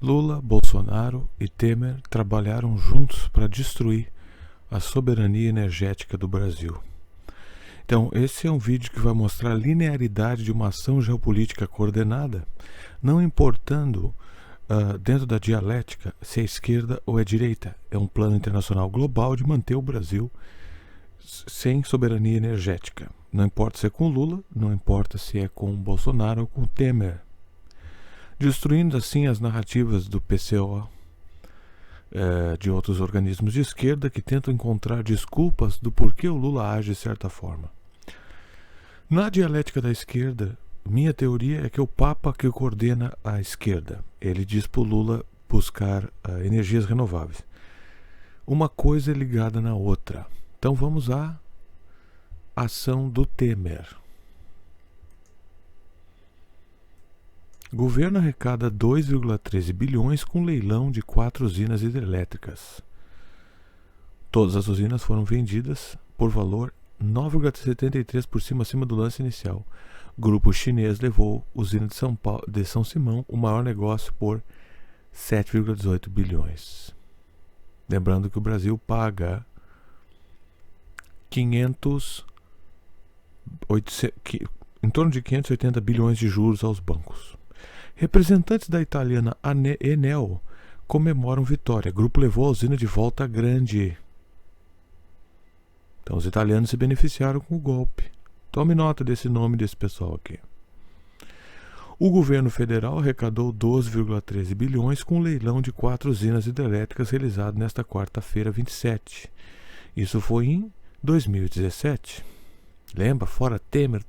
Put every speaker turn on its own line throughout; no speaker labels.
Lula, Bolsonaro e Temer trabalharam juntos para destruir a soberania energética do Brasil. Então, esse é um vídeo que vai mostrar a linearidade de uma ação geopolítica coordenada, não importando dentro da dialética se é esquerda ou é direita. É um plano internacional global de manter o Brasil sem soberania energética. Não importa se é com Lula, não importa se é com Bolsonaro ou com Temer. Destruindo assim as narrativas do PCO, de outros organismos de esquerda que tentam encontrar desculpas do porquê o Lula age de certa forma. Na dialética da esquerda, minha teoria é que o Papa que coordena a esquerda, ele diz para o Lula buscar energias renováveis. Uma coisa é ligada na outra. Então vamos à ação do Temer. Governo arrecada 2,13 bilhões com leilão de 4 usinas hidrelétricas. Todas as usinas foram vendidas por valor 9,73% acima do lance inicial. Grupo chinês levou usina de São Simão, o maior negócio, por 7,18 bilhões. Lembrando que o Brasil paga em torno de 580 bilhões de juros aos bancos. Representantes da italiana Enel comemoram vitória. Grupo levou a usina de Volta Grande. Então os italianos se beneficiaram com o golpe. Tome nota desse nome desse pessoal aqui. O governo federal arrecadou 12,13 bilhões com o leilão de 4 usinas hidrelétricas realizado nesta quarta-feira, 27. Isso foi em 2017. Lembra? Fora Temer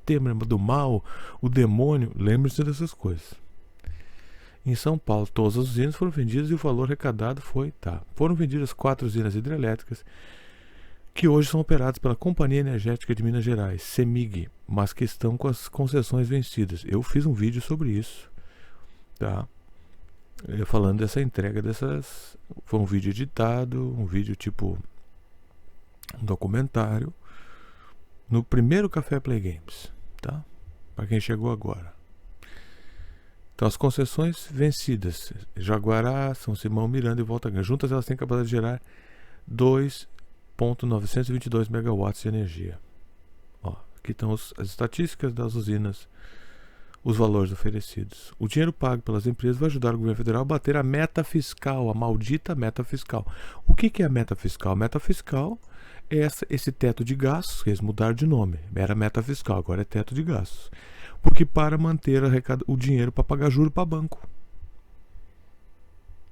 do mal, o demônio. Lembre-se dessas coisas. Em São Paulo, todas as usinas foram vendidas e o valor arrecadado foi... Foram vendidas 4 usinas hidrelétricas que hoje são operadas pela Companhia Energética de Minas Gerais, CEMIG, mas que estão com as concessões vencidas. Eu fiz um vídeo sobre isso, tá? Falando dessa entrega dessas... Foi um vídeo editado, um vídeo tipo um documentário, no primeiro Café Play Games, tá? Para quem chegou agora. Então as concessões vencidas, Jaguará, São Simão, Miranda e Volta Grande, juntas elas têm capacidade de gerar 2.922 megawatts de energia. Aqui estão as estatísticas das usinas, os valores oferecidos. O dinheiro pago pelas empresas vai ajudar o governo federal a bater a meta fiscal, a maldita meta fiscal. O que é a meta fiscal? A meta fiscal é esse teto de gastos, que eles mudaram de nome. Era meta fiscal, agora é teto de gastos. Porque para manter o dinheiro para pagar juros para banco.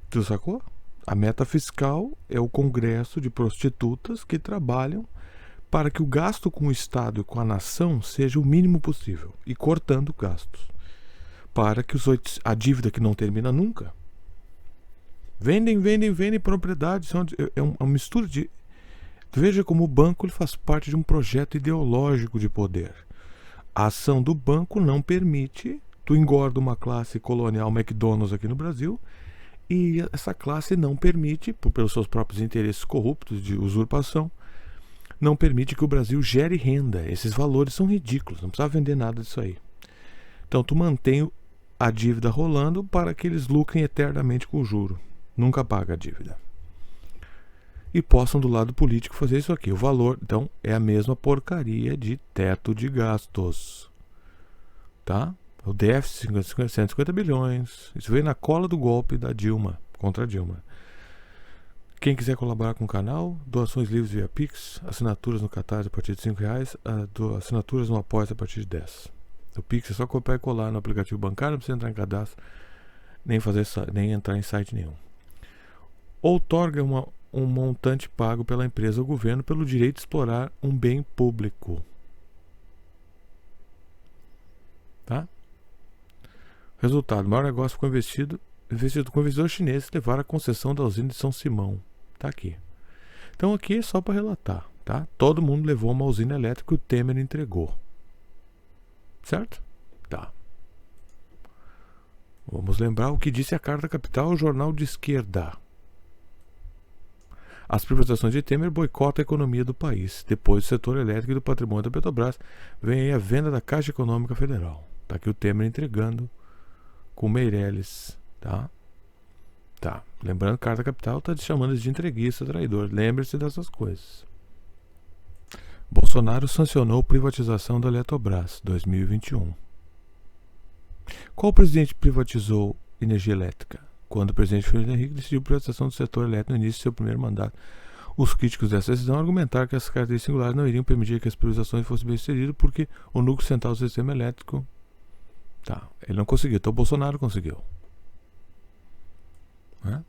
Tu sacou? A meta fiscal é o congresso de prostitutas que trabalham para que o gasto com o Estado e com a nação seja o mínimo possível. E cortando gastos. Para que a dívida que não termina nunca. Vendem propriedades. É uma mistura de... Veja como o banco ele faz parte de um projeto ideológico de poder. A ação do banco não permite, tu engorda uma classe colonial McDonald's aqui no Brasil, e essa classe não permite, pelos seus próprios interesses corruptos de usurpação, não permite que o Brasil gere renda. Esses valores são ridículos, não precisa vender nada disso aí. Então tu mantém a dívida rolando para que eles lucrem eternamente com o juro. Nunca paga a dívida. E possam do lado político fazer isso aqui. O valor, então, é a mesma porcaria de teto de gastos. Tá? O déficit, 150 bilhões. Isso veio na cola do golpe da Dilma, contra a Dilma. Quem quiser colaborar com o canal, doações livres via Pix, assinaturas no Catarse a partir de R$5, assinaturas no Apoia a partir de 10. O Pix é só copiar e colar no aplicativo bancário, não precisa entrar em cadastro, nem entrar em site nenhum. Outorga um montante pago pela empresa ou governo pelo direito de explorar um bem público. Tá? Resultado, o maior negócio ficou investido com investidores chineses que levaram a concessão da usina de São Simão. Tá aqui. Então aqui é só para relatar. Tá? Todo mundo levou uma usina elétrica que o Temer entregou. Certo? Tá. Vamos lembrar o que disse a Carta Capital, o jornal de esquerda. As privatizações de Temer boicotam a economia do país. Depois do setor elétrico e do patrimônio da Petrobras, vem aí a venda da Caixa Econômica Federal. Está aqui o Temer entregando com Meirelles. Tá? Tá. Lembrando que Carta Capital tá te chamando de entreguista, traidor. Lembre-se dessas coisas. Bolsonaro sancionou privatização da Eletrobras, 2021. Qual presidente privatizou energia elétrica? Quando o presidente Fernando Henrique decidiu a privatização do setor elétrico no início do seu primeiro mandato. Os críticos dessa decisão argumentaram que essas características singulares não iriam permitir que as privatizações fossem bem-sucedidas porque o núcleo central do sistema elétrico... Tá, ele não conseguiu, então o Bolsonaro conseguiu. Né?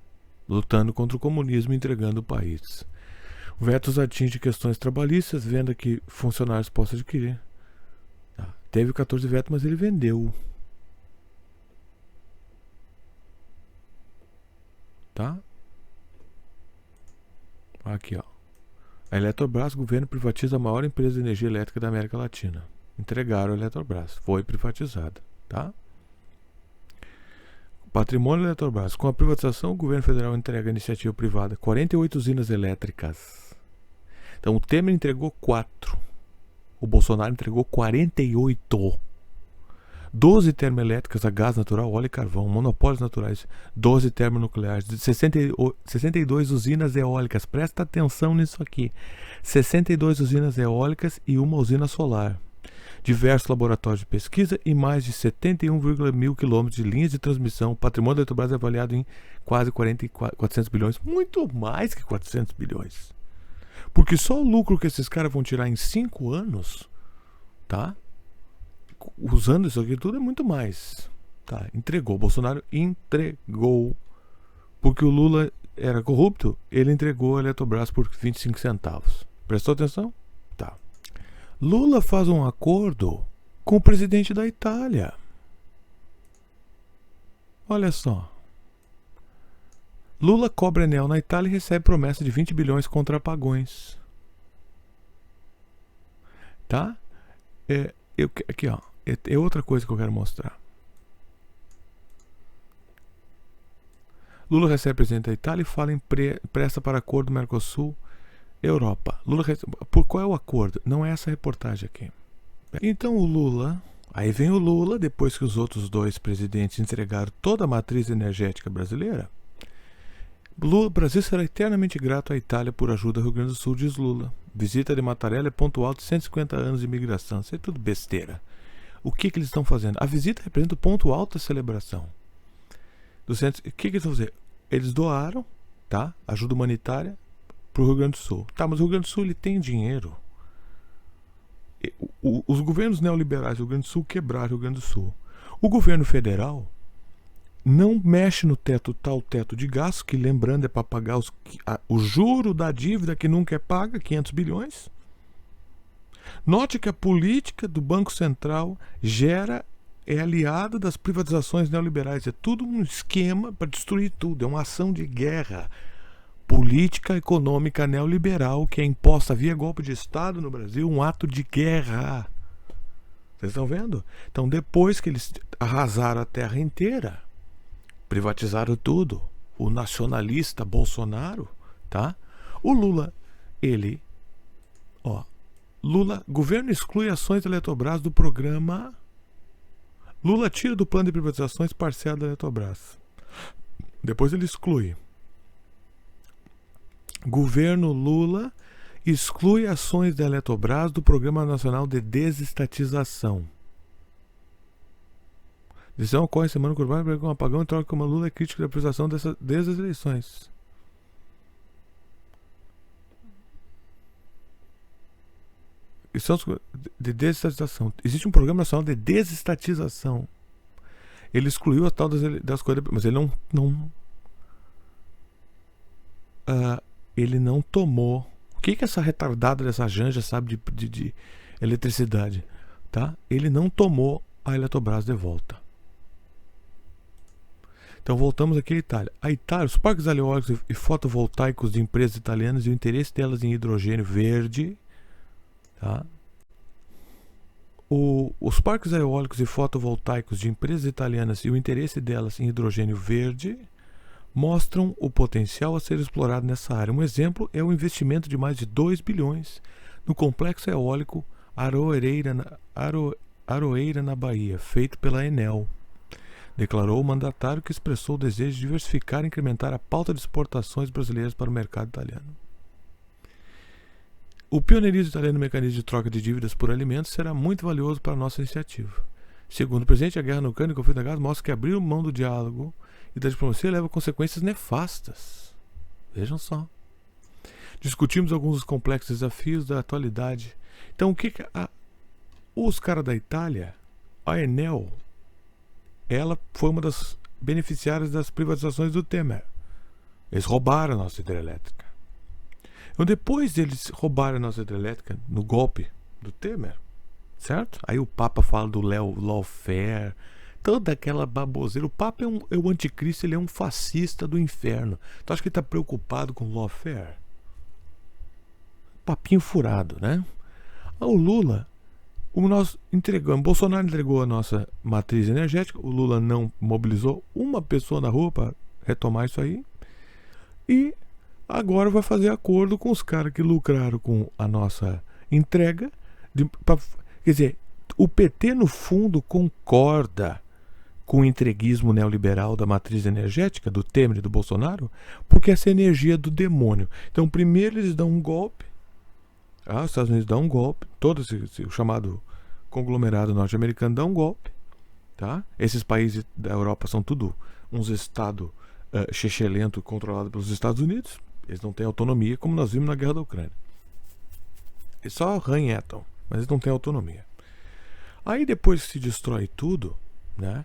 Lutando contra o comunismo e entregando o país. O vetos atinge questões trabalhistas, venda que funcionários possam adquirir. Tá. Teve 14 vetos, mas ele vendeu. Tá? Aqui, ó. A Eletrobras, o governo privatiza a maior empresa de energia elétrica da América Latina. Entregaram a Eletrobras. Foi privatizada. Tá? Patrimônio da Eletrobras. Com a privatização, o governo federal entrega à iniciativa privada 48 usinas elétricas. Então o Temer entregou 4. O Bolsonaro entregou 48. 12 termoelétricas a gás natural, óleo e carvão, monopólios naturais, 12 termonucleares, 62 usinas eólicas. Presta atenção nisso aqui. 62 usinas eólicas e uma usina solar. Diversos laboratórios de pesquisa e mais de 71,1 quilômetros de linhas de transmissão. O patrimônio da Eletrobras é avaliado em quase 400 bilhões. Muito mais que 400 bilhões. Porque só o lucro que esses caras vão tirar em 5 anos, tá? Usando isso aqui tudo é muito mais. Tá? Entregou. Bolsonaro entregou. Porque o Lula era corrupto, ele entregou a Eletrobras por 25 centavos. Prestou atenção? Tá. Lula faz um acordo com o presidente da Itália. Olha só. Lula cobra Enel na Itália e recebe promessa de 20 bilhões contra apagões. Tá? Aqui, ó. É outra coisa que eu quero mostrar. Lula recebe o presidente da Itália e fala em pressa para acordo Mercosul Europa. Por qual é o acordo? Não é essa reportagem aqui. Então o Lula... Aí vem o Lula, depois que os outros dois presidentes entregaram toda a matriz energética brasileira. O Brasil será eternamente grato à Itália por ajuda ao Rio Grande do Sul, diz Lula. Visita de Mattarella é ponto alto de 150 anos de imigração. Isso é tudo besteira. O que eles estão fazendo? A visita representa o ponto alto da celebração. O que eles estão fazendo? Eles doaram, tá? Ajuda humanitária para o Rio Grande do Sul. Tá, mas o Rio Grande do Sul ele tem dinheiro. Os governos neoliberais do Rio Grande do Sul quebraram o Rio Grande do Sul. O governo federal não mexe no tal teto de gastos, que lembrando é para pagar o juro da dívida que nunca é paga, 500 bilhões. Note que a política do Banco Central é aliada das privatizações neoliberais. É tudo um esquema para destruir tudo. É uma ação de guerra. Política econômica neoliberal que é imposta via golpe de Estado no Brasil, um ato de guerra. Vocês estão vendo? Então, depois que eles arrasaram a terra inteira, privatizaram tudo, o nacionalista Bolsonaro, tá? O Lula, governo exclui ações da Eletrobras do programa. Lula tira do plano de privatizações parcial da Eletrobras. Depois ele exclui. Governo Lula exclui ações da Eletrobras do Programa Nacional de Desestatização. Decisão ocorre em semana curvada para um apagão em troca com uma Lula é crítica da privatização desde as eleições. De desestatização. Existe um Programa Nacional de Desestatização. Ele excluiu a tal das coisas, mas ele ele não tomou. O que essa retardada dessa Janja sabe de eletricidade? Tá? Ele não tomou a Eletrobras de volta. Então voltamos aqui à Itália. A Itália, os parques eólicos e fotovoltaicos de empresas italianas e o interesse delas em hidrogênio verde. Tá? Os parques eólicos e fotovoltaicos de empresas italianas e o interesse delas em hidrogênio verde mostram o potencial a ser explorado nessa área. Um exemplo é o investimento de mais de 2 bilhões no complexo eólico Aroeira na Bahia, feito pela Enel. declarou o mandatário, que expressou o desejo de diversificar e incrementar a pauta de exportações brasileiras para o mercado italiano. O pioneirismo italiano no mecanismo de troca de dívidas por alimentos será muito valioso para a nossa iniciativa. Segundo o presidente, a guerra na Ucrânia e o conflito na Gaza mostra que abrir mão do diálogo e da diplomacia leva a consequências nefastas. Vejam só. Discutimos alguns dos complexos desafios da atualidade. Então, os caras da Itália, a Enel, ela foi uma das beneficiárias das privatizações do Temer. Eles roubaram a nossa hidrelétrica. Então, depois deles roubarem a nossa hidrelétrica no golpe do Temer, certo? Aí o Papa fala do lawfare, toda aquela baboseira. O Papa é o anticristo, ele é um fascista do inferno. Tu acha que ele está preocupado com lawfare? Papinho furado, né? O Lula, Bolsonaro entregou a nossa matriz energética, o Lula não mobilizou uma pessoa na rua para retomar isso aí, e agora vai fazer acordo com os caras que lucraram com a nossa entrega. Quer dizer, o PT no fundo concorda com o entreguismo neoliberal da matriz energética do Temer e do Bolsonaro, porque essa energia é do demônio. Então primeiro eles dão um golpe, os Estados Unidos dão um golpe, todo o chamado conglomerado norte-americano dá um golpe, tá? Esses países da Europa são tudo uns estados chechelento controlados pelos Estados Unidos. Eles não têm autonomia, como nós vimos na guerra da Ucrânia. Eles só ranhetam, mas eles não têm autonomia. Aí depois que se destrói tudo, né,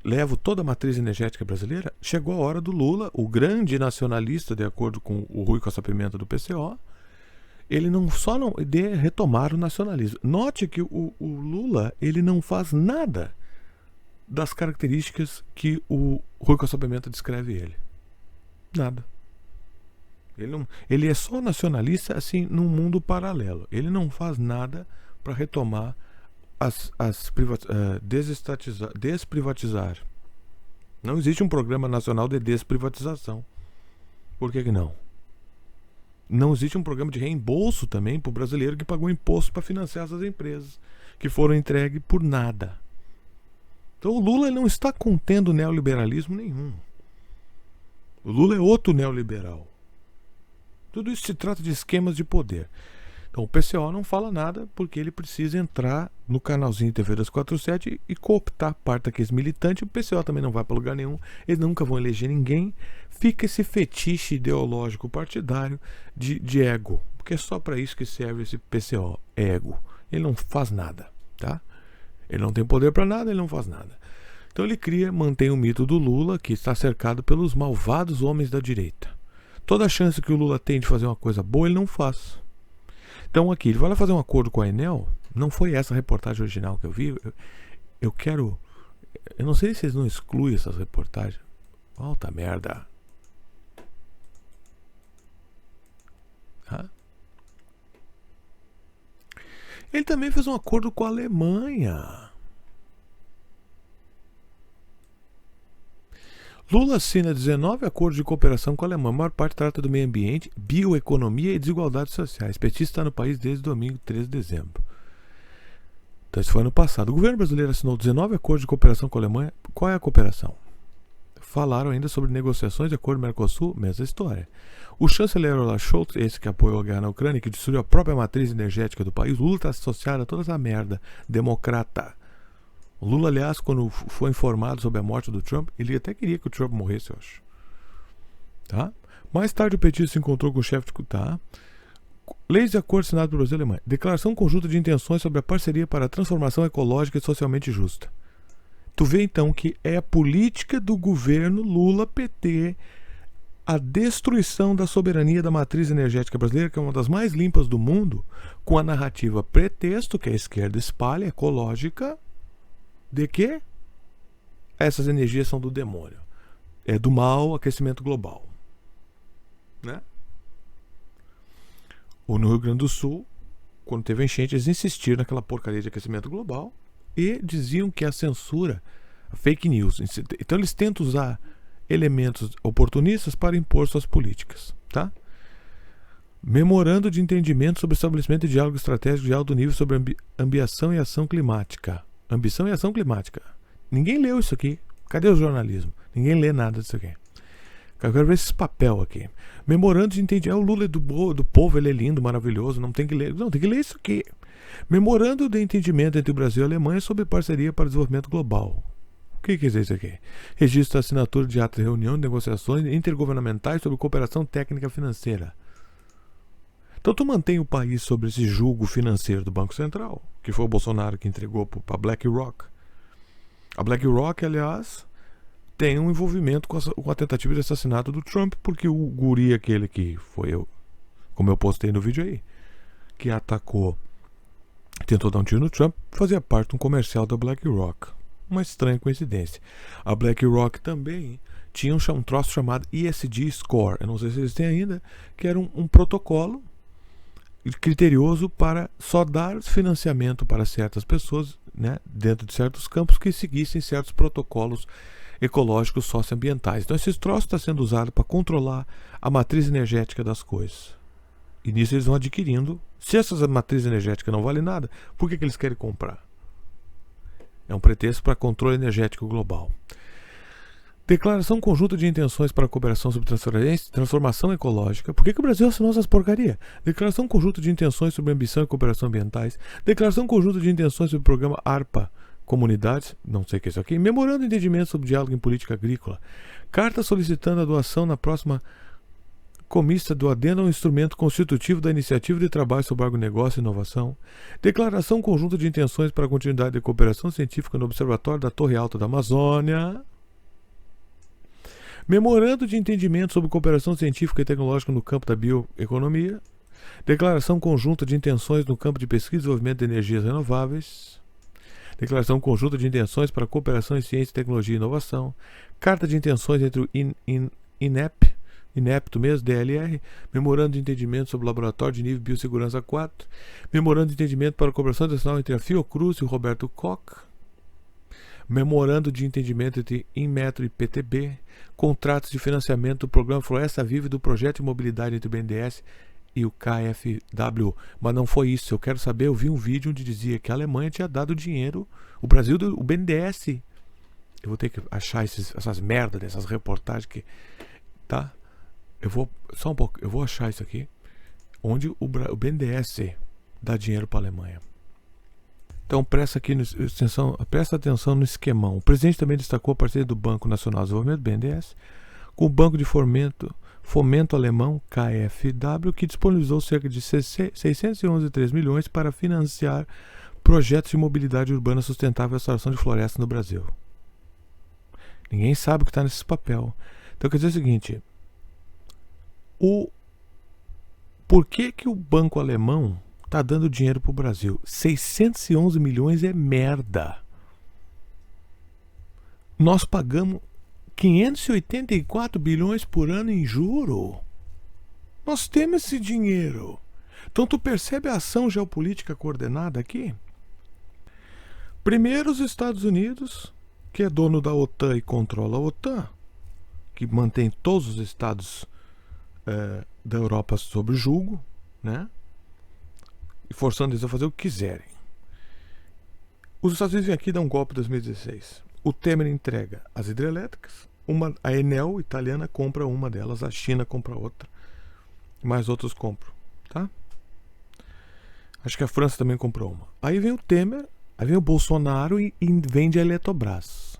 leva toda a matriz energética brasileira, chegou a hora do Lula, o grande nacionalista, de acordo com o Rui Costa Pimenta do PCO, ele não retomar o nacionalismo. Note que o Lula, ele não faz nada das características que o Rui Costa Pimenta descreve ele. Nada. Ele é só nacionalista assim num mundo paralelo. Ele não faz nada para retomar desprivatizar. Não existe um programa nacional de desprivatização. Por que não? Não existe um programa de reembolso também para o brasileiro que pagou imposto para financiar essas empresas que foram entregues por nada. Então o Lula não está contendo neoliberalismo nenhum. O Lula é outro neoliberal. Tudo isso se trata de esquemas de poder. Então o PCO não fala nada porque ele precisa entrar no canalzinho TV das 47 e cooptar parte daqueles militantes. O PCO também não vai para lugar nenhum. Eles nunca vão eleger ninguém. Fica esse fetiche ideológico partidário de ego. Porque é só para isso que serve esse PCO. Ego. Ele não faz nada. Tá? Ele não tem poder para nada, ele não faz nada. Então ele mantém o mito do Lula, que está cercado pelos malvados homens da direita. Toda a chance que o Lula tem de fazer uma coisa boa, ele não faz. Então aqui, ele vai lá fazer um acordo com a Enel. Não foi essa a reportagem original que eu vi. Eu não sei se eles não excluem essas reportagens. Alta merda. Ele também fez um acordo com a Alemanha. Lula assina 19 acordos de cooperação com a Alemanha. A maior parte trata do meio ambiente, bioeconomia e desigualdades sociais. O petista está no país desde domingo, 13 de dezembro. Então isso foi ano passado. O governo brasileiro assinou 19 acordos de cooperação com a Alemanha. Qual é a cooperação? Falaram ainda sobre negociações de acordo Mercosul, mesma história. O chanceler Olaf Scholz, esse que apoiou a guerra na Ucrânia, que destruiu a própria matriz energética do país, Lula está associado a toda essa merda democrata. O Lula, aliás, quando foi informado sobre a morte do Trump, ele até queria que o Trump morresse, eu acho. Tá? Mais tarde o petista se encontrou com o chefe de... Tá? Leis de acordo assinado pelo Brasil e Alemanha. Declaração conjunta de intenções sobre a parceria para a transformação ecológica e socialmente justa. Tu vê então que é a política do governo Lula-PT a destruição da soberania da matriz energética brasileira, que é uma das mais limpas do mundo, com a narrativa pretexto, que a esquerda espalha, ecológica, de que essas energias são do demônio. É do mal, aquecimento global. Né? Ou no Rio Grande do Sul, quando teve enchente, eles insistiram naquela porcaria de aquecimento global e diziam que a censura, a fake news. Então eles tentam usar elementos oportunistas para impor suas políticas. Tá? Memorando de entendimento sobre o estabelecimento de diálogo estratégico de alto nível sobre ambição e ação climática. Ambição e ação climática. Ninguém leu isso aqui. Cadê o jornalismo? Ninguém lê nada disso aqui. Eu quero ver esses papel aqui. Memorando de entendimento. O Lula é do povo, ele é lindo, maravilhoso. Não tem que ler. Não, tem que ler isso aqui. Memorando de entendimento entre o Brasil e a Alemanha sobre parceria para o desenvolvimento global. O que quer dizer isso aqui? Registro da assinatura de ato de reunião de negociações intergovernamentais sobre cooperação técnica financeira. Então tu mantém o país sobre esse jugo financeiro do Banco Central, que foi o Bolsonaro que entregou para a BlackRock. A BlackRock, aliás, tem um envolvimento com a tentativa de assassinato do Trump, porque o guri aquele que foi eu, como eu postei no vídeo aí, que atacou, tentou dar um tiro no Trump, fazia parte de um comercial da BlackRock. Uma estranha coincidência. A BlackRock também tinha um troço chamado ESG Score, eu não sei se eles têm ainda, que era um protocolo criterioso para só dar financiamento para certas pessoas, né, dentro de certos campos que seguissem certos protocolos ecológicos socioambientais. Então esse troço está sendo usado para controlar a matriz energética das coisas. E nisso eles vão adquirindo. Se essas matrizes energéticas não valem nada, por que eles querem comprar? É um pretexto para controle energético global. Declaração conjunta de intenções para a cooperação sobre transformação ecológica. Por que o Brasil assinou essas porcaria? Declaração conjunta de intenções sobre ambição e cooperação ambientais. Declaração conjunta de intenções sobre o programa ARPA, comunidades, não sei o que é isso aqui. Memorando de entendimento sobre diálogo em política agrícola. Carta solicitando a doação na próxima comista do adendo ao instrumento constitutivo da iniciativa de trabalho sobre agronegócio e inovação. Declaração conjunta de intenções para a continuidade da cooperação científica no Observatório da Torre Alta da Amazônia. Memorando de entendimento sobre cooperação científica e tecnológica no campo da bioeconomia. Declaração conjunta de intenções no campo de pesquisa e desenvolvimento de energias renováveis. Declaração conjunta de intenções para cooperação em ciência, tecnologia e inovação. Carta de intenções entre o INEP mesmo, DLR. Memorando de entendimento sobre o Laboratório de Nível de Biossegurança 4. Memorando de entendimento para a cooperação internacional entre a Fiocruz e o Roberto Koch. Memorando de entendimento entre Inmetro e PTB, contratos de financiamento do programa Floresta Viva e do projeto de mobilidade entre o BNDES e o KfW. Mas não foi isso. Eu quero saber, eu vi um vídeo onde dizia que a Alemanha tinha dado dinheiro, o Brasil, o BNDES. Eu vou ter que achar essas merdas dessas reportagens que, tá? Eu vou, só um pouco, eu vou achar isso aqui, onde o BNDES dá dinheiro para a Alemanha. Então presta atenção no esquemão. O presidente também destacou a parceria do Banco Nacional de Desenvolvimento, BNDES, com o Banco de Fomento Alemão, KfW, que disponibilizou cerca de 611,3 milhões para financiar projetos de mobilidade urbana sustentável e restauração de florestas no Brasil. Ninguém sabe o que está nesse papel. Então quer dizer o seguinte, por que o banco alemão está dando dinheiro para o Brasil? 611 milhões é merda. Nós pagamos 584 bilhões por ano em juro. Nós temos esse dinheiro. Então tu percebe a ação geopolítica coordenada aqui? Primeiro os Estados Unidos, que é dono da OTAN e controla a OTAN, que mantém todos os estados da Europa sob julgo, né? E forçando eles a fazer o que quiserem. Os Estados Unidos vêm aqui e dão um golpe em 2016. O Temer entrega as hidrelétricas, a Enel italiana compra uma delas, a China compra outra, mais outros compram, tá? Acho que a França também comprou uma. Aí vem o Temer, aí vem o Bolsonaro e vende a Eletrobras.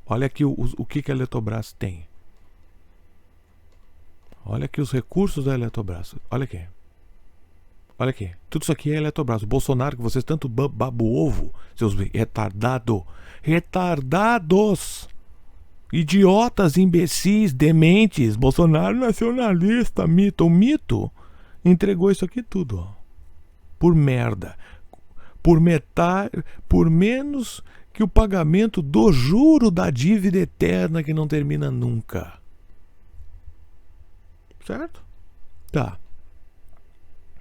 Olha aqui o que a Eletrobras tem. Olha aqui os recursos da Eletrobras. Olha aqui. Olha aqui. Tudo isso aqui é Eletrobras. O Bolsonaro, que vocês tanto babam o ovo, seus retardados. Retardados! Idiotas, imbecis, dementes. Bolsonaro nacionalista, mito. O mito entregou isso aqui tudo, ó. Por merda. Por metade, por menos que o pagamento do juro da dívida eterna que não termina nunca. Certo? Tá.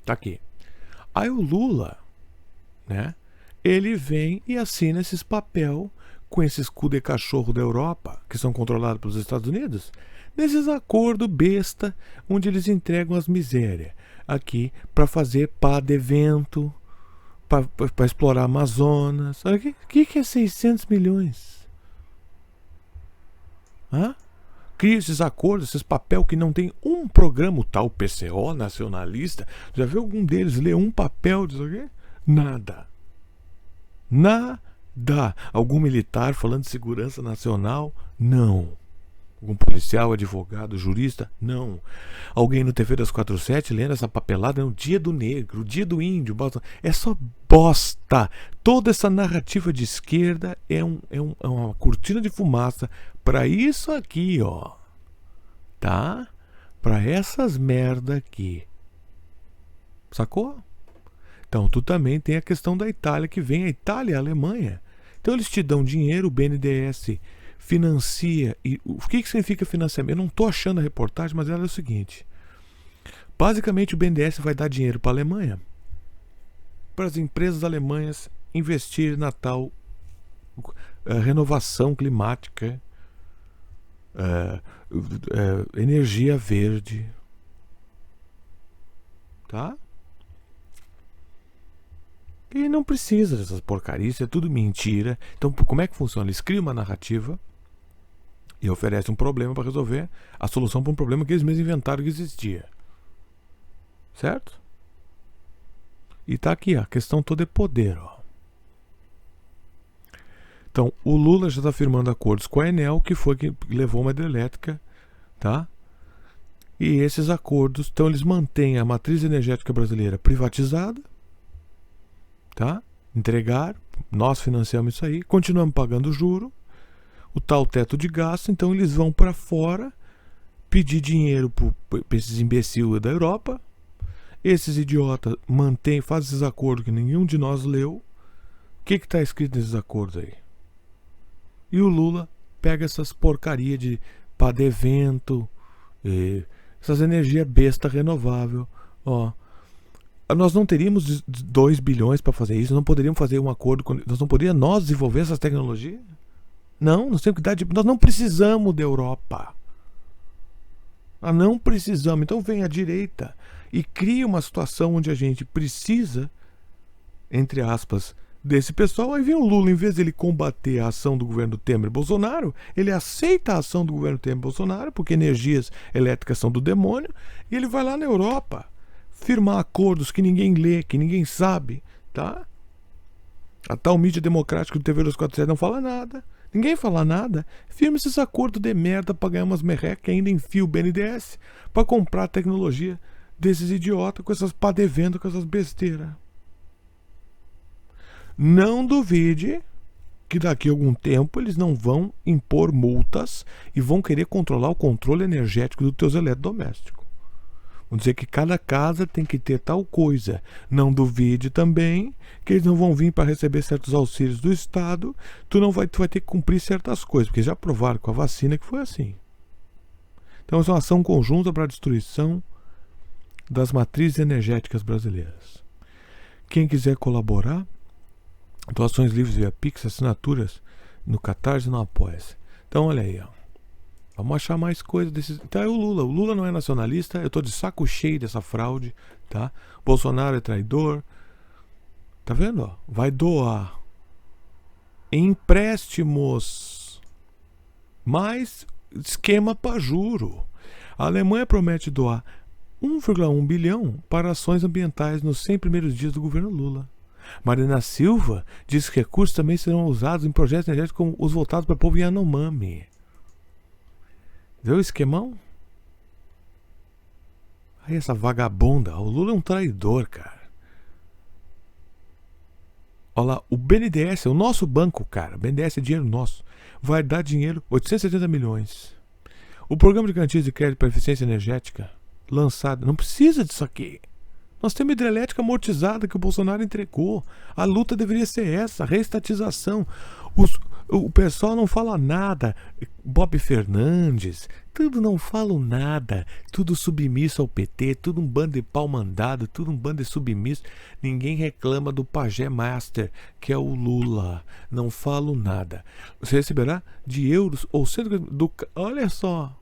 Tá aqui. Aí o Lula, né? Ele vem e assina esses papel com esses cu de cachorro da Europa, que são controlados pelos Estados Unidos, nesses acordos besta, onde eles entregam as misérias aqui para fazer pá de evento, para explorar Amazonas. O que é 600 milhões? Hã? Cria esses acordos, esses papel que não tem um programa, o tal PCO nacionalista. Já viu algum deles ler um papel disso aqui? Nada. Nada. Algum militar falando de segurança nacional? Não. Algum policial, advogado, jurista? Não. Alguém no TV das 47 lendo essa papelada? Não. Dia do negro, dia do índio. É só bosta. Toda essa narrativa de esquerda é uma cortina de fumaça para isso aqui, ó. Tá? Para essas merda aqui. Sacou? Então, tu também tem a questão da Itália, que vem a Itália e a Alemanha. Então, eles te dão dinheiro, o BNDES financia. E o que significa financiamento? Eu não estou achando a reportagem, mas ela é o seguinte. Basicamente, o BNDES vai dar dinheiro para a Alemanha, para as empresas alemãs investirem na tal renovação climática, energia verde. Tá? E não precisa dessas porcarias, é tudo mentira. Então, como é que funciona? Eles criam uma narrativa e oferecem um problema para resolver a solução para um problema que eles mesmos inventaram que existia. Certo? E tá aqui, a questão toda é poder, ó. Então, o Lula já está firmando acordos com a Enel, que foi que levou uma hidrelétrica, tá? E esses acordos, então eles mantêm a matriz energética brasileira privatizada, tá? Entregar, nós financiamos isso aí, continuamos pagando juro, o tal teto de gasto, então eles vão para fora pedir dinheiro para esses imbecil da Europa. Esses idiotas fazem esses acordos que nenhum de nós leu. O que está escrito nesses acordos aí? E o Lula pega essas porcaria de padevento, essas energias besta renovável. Ó, nós não teríamos 2 bilhões para fazer isso, não poderíamos fazer um acordo, nós não poderíamos nós desenvolver essas tecnologias? Não, nós temos que dar nós não precisamos da Europa. Não precisamos. Então vem a direita e cria uma situação onde a gente precisa, entre aspas, desse pessoal. Aí vem o Lula, em vez de ele combater a ação do governo Temer e Bolsonaro, ele aceita a ação do governo Temer e Bolsonaro, porque energias elétricas são do demônio, e ele vai lá na Europa firmar acordos que ninguém lê, que ninguém sabe, tá? A tal mídia democrática do TV 247 não fala nada. Ninguém fala nada. Firma esses acordos de merda pra ganhar umas merrecas, ainda enfia o BNDES pra comprar a tecnologia desses idiotas com essas padevendo, com essas besteiras. Não duvide que daqui a algum tempo eles não vão impor multas e vão querer controlar o controle energético dos teus eletrodomésticos. Vão dizer que cada casa tem que ter tal coisa. Não duvide também que eles não vão vir para receber certos auxílios do Estado. Tu vai ter que cumprir certas coisas, porque já provaram com a vacina que foi assim. Então, é uma ação conjunta para a destruição das matrizes energéticas brasileiras. Quem quiser colaborar, doações livres via Pix, assinaturas no Catarse e no Apoia-se. Então, olha aí, ó. Vamos achar mais coisas desses. Então é o Lula. O Lula não é nacionalista. Eu tô de saco cheio dessa fraude, tá? Bolsonaro é traidor. Tá vendo? Ó? Vai doar empréstimos, mais esquema para juro. A Alemanha promete doar 1,1 bilhão para ações ambientais nos 100 primeiros dias do governo Lula. Marina Silva diz que recursos também serão usados em projetos energéticos como os voltados para o povo Yanomami. Viu o esquemão? Aí essa vagabunda. O Lula é um traidor, cara. Olha lá, o BNDES, o nosso banco, cara. O BNDES é dinheiro nosso. Vai dar dinheiro, 870 milhões. O programa de garantias de crédito para eficiência energética, lançado. Não precisa disso aqui. Nós temos hidrelétrica amortizada que o Bolsonaro entregou. A luta deveria ser essa, reestatização. O pessoal não fala nada. Bob Fernandes, tudo não falam nada. Tudo submisso ao PT, tudo um bando de pau mandado, tudo um bando de submisso. Ninguém reclama do pajé master, que é o Lula. Não falo nada. Você receberá de euros ou olha só.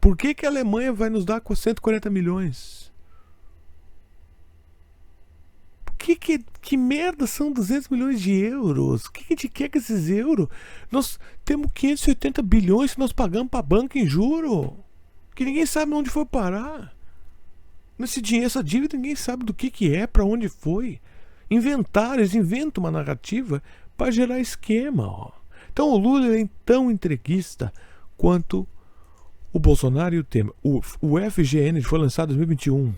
Por que a Alemanha vai nos dar com 140 milhões? Que merda são 200 milhões de euros? O que a gente quer com esses euros? Nós temos 580 bilhões que nós pagamos para a banca em juro, que ninguém sabe onde foi parar. Esse dinheiro, essa dívida, ninguém sabe do que é, para onde foi. Eles inventam uma narrativa para gerar esquema. Ó. Então o Lula é tão entreguista quanto o Bolsonaro e o Temer. O FGN foi lançado em 2021.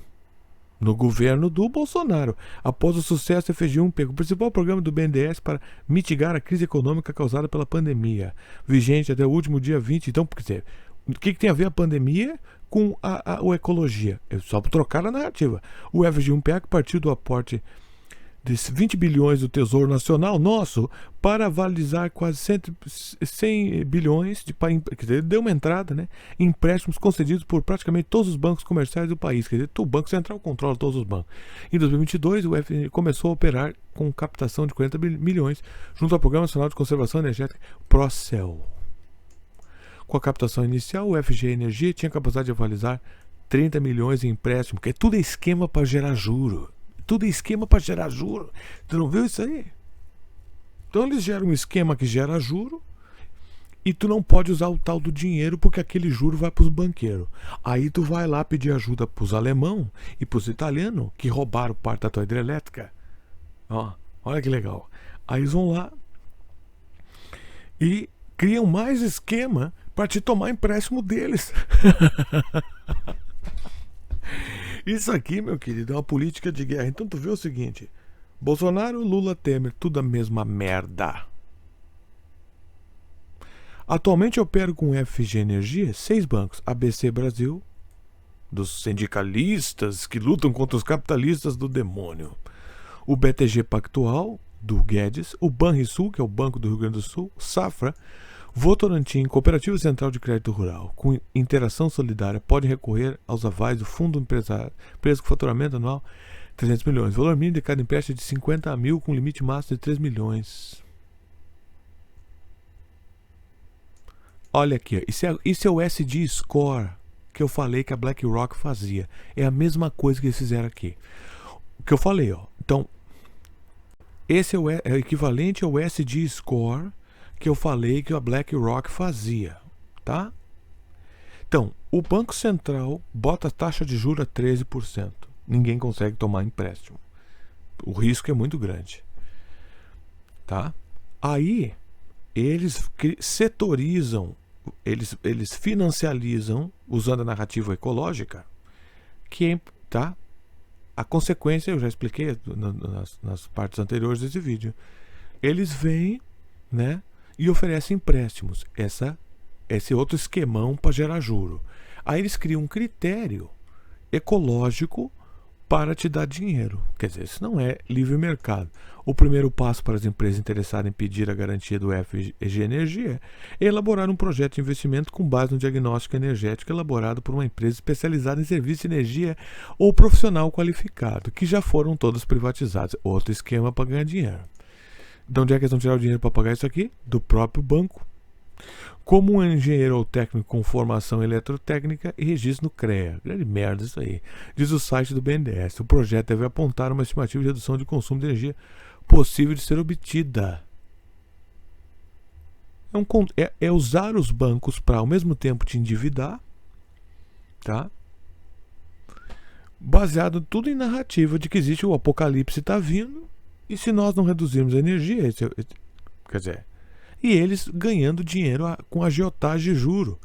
No governo do Bolsonaro, após o sucesso, a FG1 pegou o principal programa do BNDES para mitigar a crise econômica causada pela pandemia, vigente até o último dia 20. Então, quer dizer, o que tem a ver a pandemia com a ecologia? É só trocar a narrativa. O FG1 PEC partiu do aporte de 20 bilhões do Tesouro Nacional nosso para avalizar quase 100 bilhões quer dizer, deu uma entrada, né, em empréstimos concedidos por praticamente todos os bancos comerciais do país. Quer dizer, o Banco Central controla todos os bancos. Em 2022, o FGN começou a operar com captação de 40 milhões junto ao Programa Nacional de Conservação Energética, PROCEL. Com a captação inicial, o FG Energia tinha capacidade de avalizar 30 milhões em empréstimo, que é tudo esquema para gerar juro. Tudo é esquema para gerar juro. Tu não viu isso aí? Então eles geram um esquema que gera juro e tu não pode usar o tal do dinheiro porque aquele juro vai para os banqueiros. Aí tu vai lá pedir ajuda para os alemão e para os italianos que roubaram parte da tua hidrelétrica. Ó, olha que legal. Aí eles vão lá e criam mais esquema para te tomar empréstimo deles. Isso aqui, meu querido, é uma política de guerra. Então tu vê o seguinte: Bolsonaro, Lula, Temer, tudo a mesma merda. Atualmente eu opero com o FG Energia 6 bancos: ABC Brasil, dos sindicalistas que lutam contra os capitalistas do demônio, o BTG Pactual, do Guedes, o Banrisul, que é o Banco do Rio Grande do Sul, Safra, Votorantim, Cooperativa Central de Crédito Rural, com interação solidária, pode recorrer aos avais do Fundo Empresário, empresa com faturamento anual 300 milhões. Valor mínimo de cada empréstimo é de 50 mil, com limite máximo de 3 milhões. Olha aqui, isso é o SD Score que eu falei que a BlackRock fazia. É a mesma coisa que eles fizeram aqui. O que eu falei, ó. Então, esse é o equivalente ao SD Score que eu falei que a BlackRock fazia, tá? Então, o Banco Central bota a taxa de juros a 13%. Ninguém consegue tomar empréstimo. O risco é muito grande, tá? Aí, eles setorizam, eles financializam, usando a narrativa ecológica, que, tá? A consequência, eu já expliquei nas partes anteriores desse vídeo. Eles vêm, né, e oferecem empréstimos. Esse outro esquemão para gerar juro. Aí eles criam um critério ecológico para te dar dinheiro. Quer dizer, isso não é livre mercado. O primeiro passo para as empresas interessadas em pedir a garantia do FG Energia é elaborar um projeto de investimento com base no diagnóstico energético elaborado por uma empresa especializada em serviço de energia ou profissional qualificado, que já foram todos privatizados. Outro esquema para ganhar dinheiro. De onde é que eles vão tirar o dinheiro para pagar isso aqui? Do próprio banco. Como um engenheiro ou técnico com formação eletrotécnica e registro no CREA. Grande merda isso aí. Diz o site do BNDES. O projeto deve apontar uma estimativa de redução de consumo de energia possível de ser obtida. É usar os bancos para ao mesmo tempo te endividar, tá? Baseado tudo em narrativa de que existe o apocalipse está vindo. E se nós não reduzirmos a energia, quer dizer, e eles ganhando dinheiro com agiotagem de juro,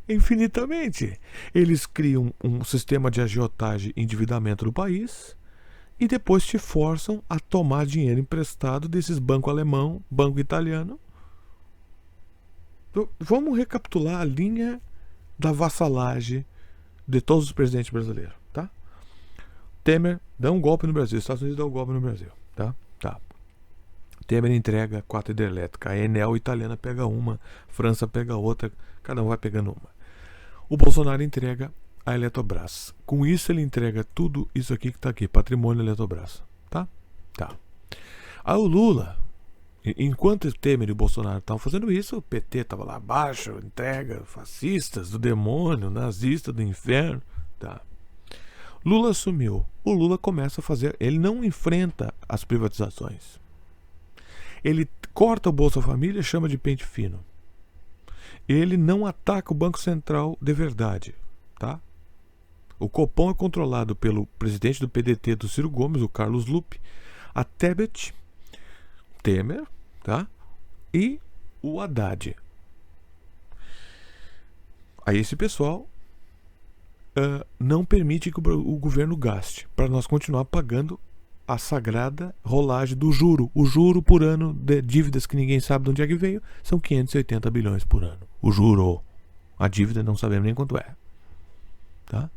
infinitamente. Eles criam um sistema de agiotagem e endividamento do país e depois te forçam a tomar dinheiro emprestado desses banco alemão, banco italiano. Então, vamos recapitular a linha da vassalagem de todos os presidentes brasileiros, tá? Temer dá um golpe no Brasil, Estados Unidos dá um golpe no Brasil, tá? Temer entrega 4 hidrelétricas, a Enel italiana pega uma, França pega outra, cada um vai pegando uma. O Bolsonaro entrega a Eletrobras. Com isso ele entrega tudo isso aqui que está aqui, patrimônio da Eletrobras, tá? Tá. Aí o Lula, enquanto Temer e o Bolsonaro estavam fazendo isso, o PT estava lá abaixo, entrega fascistas do demônio, nazista do inferno, tá? Lula assumiu. O Lula começa a fazer... Ele não enfrenta as privatizações. Ele corta o Bolsa Família e chama de pente fino. Ele não ataca o Banco Central de verdade. Tá? O Copom é controlado pelo presidente do PDT do Ciro Gomes, o Carlos Lupe, a Tebet, Temer, tá? E o Haddad. Aí esse pessoal não permite que o governo gaste, para nós continuar pagando a sagrada rolagem do juro. O juro por ano de dívidas que ninguém sabe de onde é que veio são 580 bilhões por ano. O juro. A dívida não sabemos nem quanto é. Tá?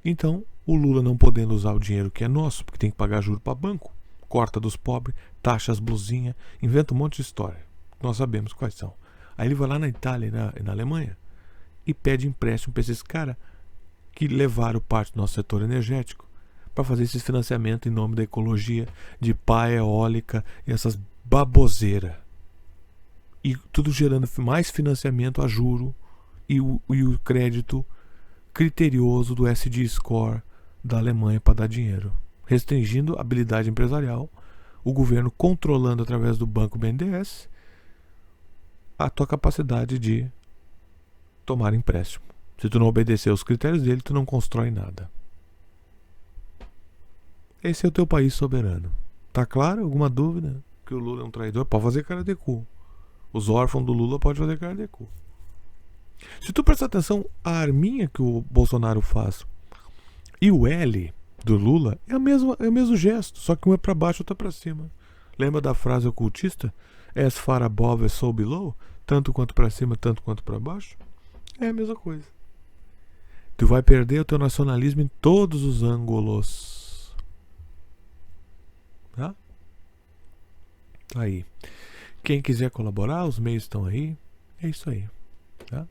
Então, o Lula não podendo usar o dinheiro que é nosso, porque tem que pagar juro para banco, corta dos pobres, taxa as blusinhas, inventa um monte de história. Nós sabemos quais são. Aí ele vai lá na Itália e na Alemanha e pede empréstimo para esses caras que levaram parte do nosso setor energético para fazer esse financiamento em nome da ecologia, de pá eólica e essas baboseiras. E tudo gerando mais financiamento a juro e o crédito criterioso do SD Score da Alemanha para dar dinheiro, restringindo a habilidade empresarial, o governo controlando através do banco BNDES a tua capacidade de tomar empréstimo. Se tu não obedecer aos critérios dele, tu não constrói nada. Esse é o teu país soberano. Tá claro? Alguma dúvida? Que o Lula é um traidor? Pode fazer cara de cu. Os órfãos do Lula podem fazer cara de cu. Se tu prestar atenção, a arminha que o Bolsonaro faz e o L do Lula é o mesmo gesto, só que um é pra baixo e outro é pra cima. Lembra da frase ocultista? As far above as so below? Tanto quanto pra cima, tanto quanto pra baixo? É a mesma coisa. Tu vai perder o teu nacionalismo em todos os ângulos. Tá? Aí. Quem quiser colaborar, os meios estão aí. É isso aí. Tá?